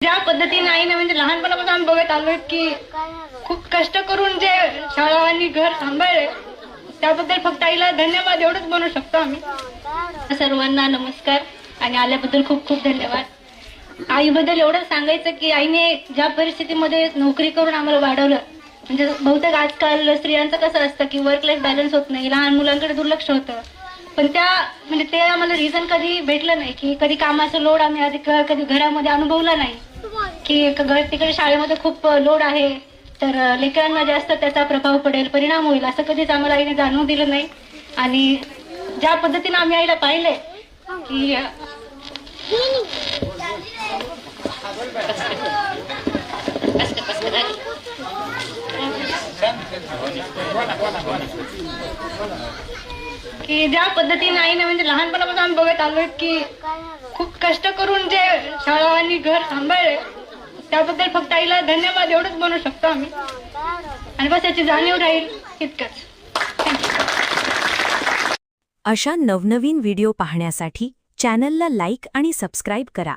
ज्या पद्धतीने आईने म्हणजे लहानपणापासून आम्ही बघत आलोय की खूप कष्ट करून जे शाळा आणि घर सांभाळले त्याबद्दल फक्त आईला धन्यवाद एवढंच म्हणू शकतो आम्ही। सर्वांना नमस्कार आणि आल्याबद्दल खूप खूप धन्यवाद। आईबद्दल एवढं सांगायचं की आईने ज्या परिस्थितीमध्ये नोकरी करून आम्हाला वाढवलं, म्हणजे बहुतेक आजकाल स्त्रियांचं कसं असतं की वर्क लाईफ बॅलन्स होत नाही, लहान मुलांकडे दुर्लक्ष होतं, पण ते आम्हाला रिझन कधी भेटलं नाही की कधी कामाचा लोड आम्ही आधी कधी घरामध्ये अनुभवला नाही की तिकडे शाळेमध्ये खूप लोड आहे तर लेकरांना जास्त त्याचा प्रभाव पडेल, परिणाम होईल, असं कधीच आम्हाला आईने जाणवून दिलं नाही। आणि ज्या पद्धतीने आम्ही आईला पाहिले की ज्या पद्धतीने आईने म्हणजे लहानपणापासून आम्ही बघत आलोय की खूप कष्ट करून जे शाळा आणि घर सांभाळले त्याबद्दल फक्त आईला धन्यवाद एवढंच म्हणू शकतो आम्ही, आणि बस याची जाणीव राहील इतकंच। अशा नवनवीन व्हिडिओ पाहण्यासाठी चॅनलला लाईक आणि सबस्क्राईब करा।